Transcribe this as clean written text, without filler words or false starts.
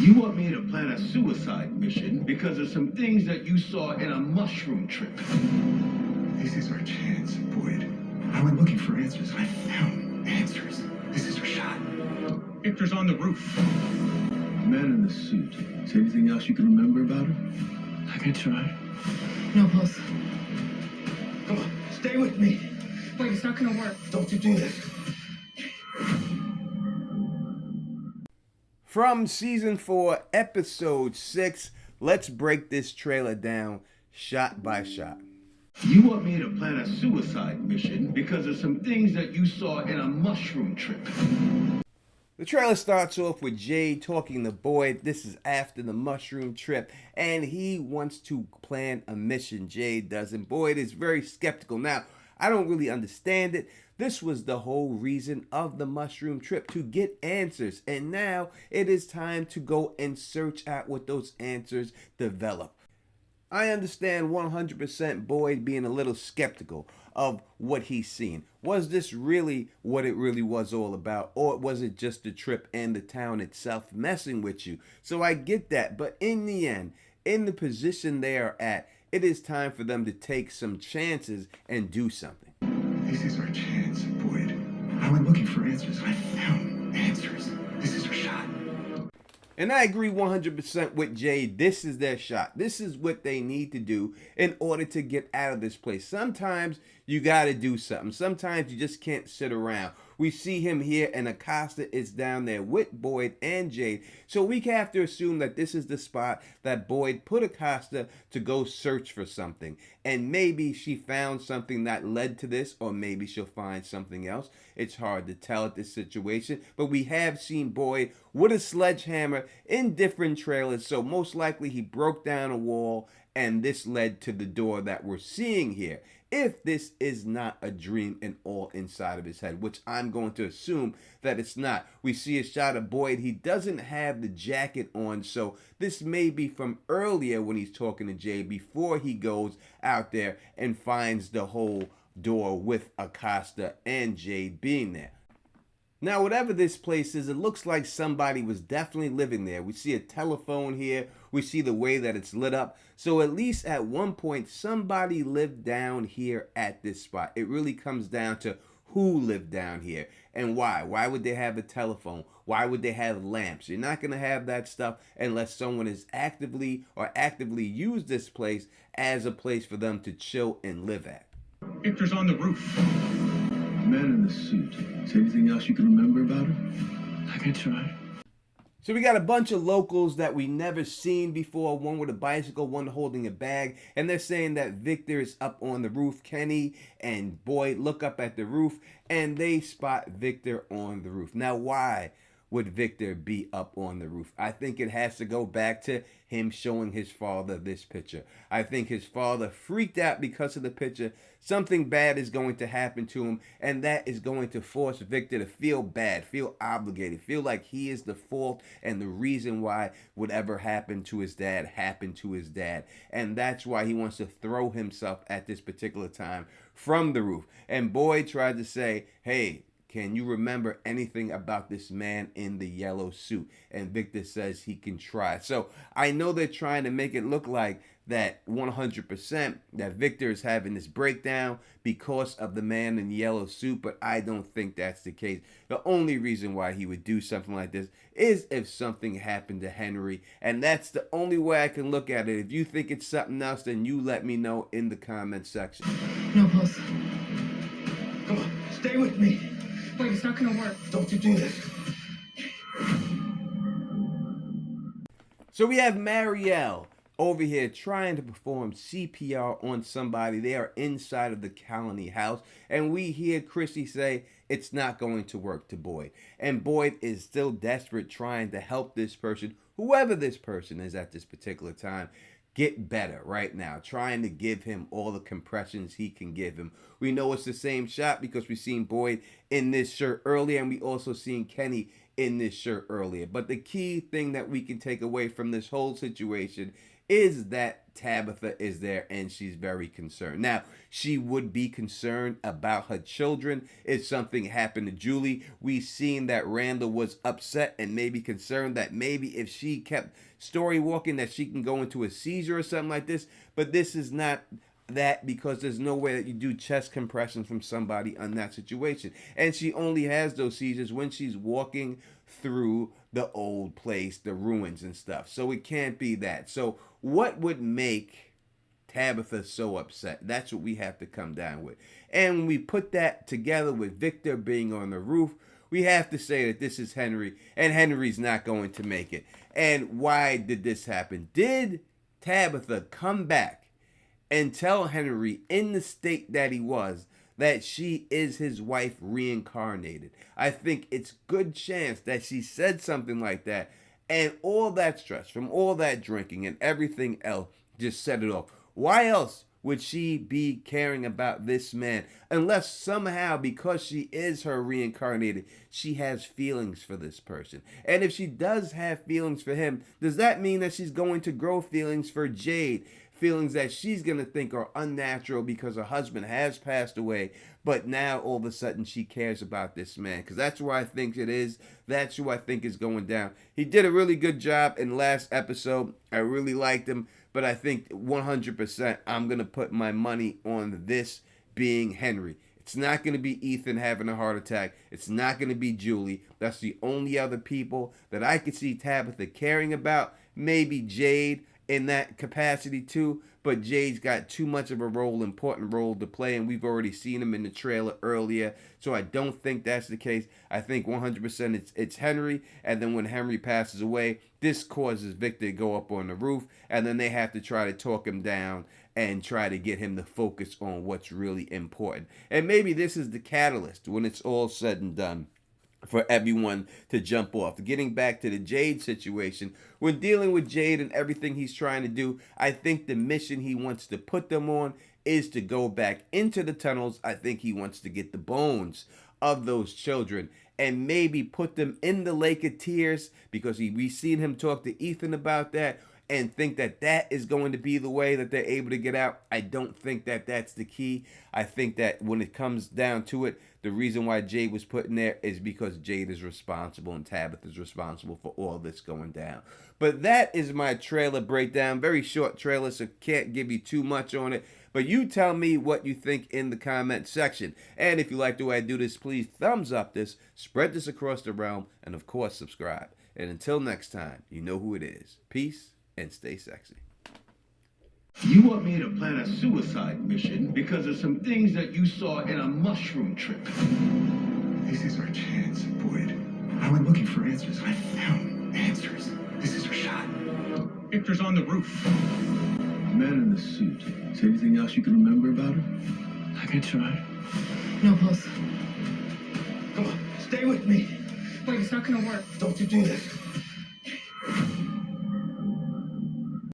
You want me to plan a suicide mission because of some things that you saw in a mushroom trip. This is our chance, Boyd. I went looking for answers. I found answers. This is our shot. Victor's on the roof. The man in the suit. Is there anything else you can remember about him? I can try. No, boss. Come on, stay with me. Wait, it's not gonna work. Don't you do this. From Season 4, Episode 6, let's break this trailer down shot by shot. You want me to plan a suicide mission because of some things that you saw in a mushroom trip. The trailer starts off with Jade talking to Boyd. This is after the mushroom trip, and he wants to plan a mission. Jade does, and Boyd is very skeptical. Now, I don't really understand it. This was the whole reason of the mushroom trip, to get answers. And now it is time to go and search out what those answers develop. I understand 100% Boyd being a little skeptical of what he's seen. Was this really what it really was all about? Or was it just the trip and the town itself messing with you? So I get that. But in the end, in the position they are at, it is time for them to take some chances and do something. This is our chance, Boyd. I went looking for answers. I found answers. This is our shot. And I agree 100% with Jade. This is their shot. This is what they need to do in order to get out of this place. Sometimes you got to do something. Sometimes you just can't sit around. We see him here, and Acosta is down there with Boyd and Jade. So we have to assume that this is the spot that Boyd put Acosta to go search for something. And maybe she found something that led to this, or maybe she'll find something else. It's hard to tell at this situation. But we have seen Boyd with a sledgehammer in different trailers. So most likely he broke down a wall, and this led to the door that we're seeing here. If this is not a dream and all inside of his head, which I'm going to assume that it's not. We see a shot of Boyd. He doesn't have the jacket on, so this may be from earlier when he's talking to Jay before he goes out there and finds the whole door with Acosta and Jade being there. Now, whatever this place is, it looks like somebody was definitely living there. We see a telephone here. We see the way that it's lit up. So at least at one point, somebody lived down here at this spot. It really comes down to who lived down here and why. Why would they have a telephone? Why would they have lamps? You're not going to have that stuff unless someone is actively use this place as a place for them to chill and live at. Victor's on the roof. The man in the suit. Is there anything else you can remember about him? I can try. So we got a bunch of locals that we never seen before, one with a bicycle, one holding a bag, and they're saying that Victor is up on the roof. Kenny and Boyd look up at the roof, and they spot Victor on the roof. Now, why would Victor be up on the roof? I think it has to go back to him showing his father this picture. I think his father freaked out because of the picture. Something bad is going to happen to him, and that is going to force Victor to feel bad, feel obligated, feel like he is the fault and the reason why whatever happened to his dad happened to his dad. And that's why he wants to throw himself at this particular time from the roof. And Boyd tried to say, hey, can you remember anything about this man in the yellow suit? And Victor says he can try. So I know they're trying to make it look like that 100% that Victor is having this breakdown because of the man in the yellow suit, but I don't think that's the case. The only reason why he would do something like this is if something happened to Henry, and that's the only way I can look at it. If you think it's something else, then you let me know in the comment section. No, boss. Come on, stay with me. Wait, it's not gonna work. Don't you do this. So we have Marielle over here trying to perform CPR on somebody. They are inside of the colony house, and we hear Chrissy say it's not going to work to Boyd. And Boyd is still desperate, trying to help this person, whoever this person is at this particular time, get better right now, trying to give him all the compressions he can give him. We know it's the same shot because we've seen Boyd in this shirt earlier, and we also seen Kenny in this shirt earlier. But the key thing that we can take away from this whole situation is that Tabitha is there and she's very concerned. Now, she would be concerned about her children if something happened to Julie. We've seen that Randell was upset and maybe concerned that maybe if she kept story walking that she can go into a seizure or something like this. But this is not that, because there's no way that you do chest compressions from somebody on that situation. And she only has those seizures when she's walking through the old place, the ruins and stuff. So it can't be that. So what would make Tabitha so upset? That's what we have to come down with. And when we put that together with Victor being on the roof, we have to say that this is Henry, and Henry's not going to make it. And why did this happen? Did Tabitha come back and tell Henry in the state that he was that she is his wife reincarnated? I think it's good chance that she said something like that, and all that stress from all that drinking and everything else just set it off. Why else would she be caring about this man unless somehow, because she is her reincarnated, she has feelings for this person? And if she does have feelings for him, does that mean that she's going to grow feelings for Jade? Feelings that she's going to think are unnatural because her husband has passed away, but now all of a sudden she cares about this man. Because that's where I think it is. That's who I think is going down. He did a really good job in last episode. I really liked him, but I think 100% I'm going to put my money on this being Henry. It's not going to be Ethan having a heart attack. It's not going to be Julie. That's the only other people that I could see Tabitha caring about. Maybe Jade in that capacity too, but Jade's got too much of a role, important role to play, and we've already seen him in the trailer earlier, so I don't think that's the case. I think 100% it's Henry, and then when Henry passes away, this causes Victor to go up on the roof, and then they have to try to talk him down and try to get him to focus on what's really important. And maybe this is the catalyst when it's all said and done for everyone to jump off. Getting back to the Jade situation, when dealing with Jade and everything he's trying to do, I think the mission he wants to put them on is to go back into the tunnels. I think he wants to get the bones of those children and maybe put them in the Lake of Tears, because we've seen him talk to Ethan about that, and think that that is going to be the way that they're able to get out. I don't think that that's the key. I think that when it comes down to it, the reason why Jade was put in there is because Jade is responsible and Tabitha is responsible for all this going down. But that is my trailer breakdown. Very short trailer, so can't give you too much on it. But you tell me what you think in the comment section. And if you like the way I do this, please thumbs up this, spread this across the realm, and of course subscribe. And until next time, you know who it is. Peace and stay sexy. You want me to plan a suicide mission because of some things that you saw in a mushroom trip. This is our chance, Boyd. I went looking for answers. I found answers. This is our shot. Victor's on the roof. Man in the suit. Is there anything else you can remember about her? I can try. No pulse. Come on, stay with me. Wait, it's not gonna work. Don't you do this.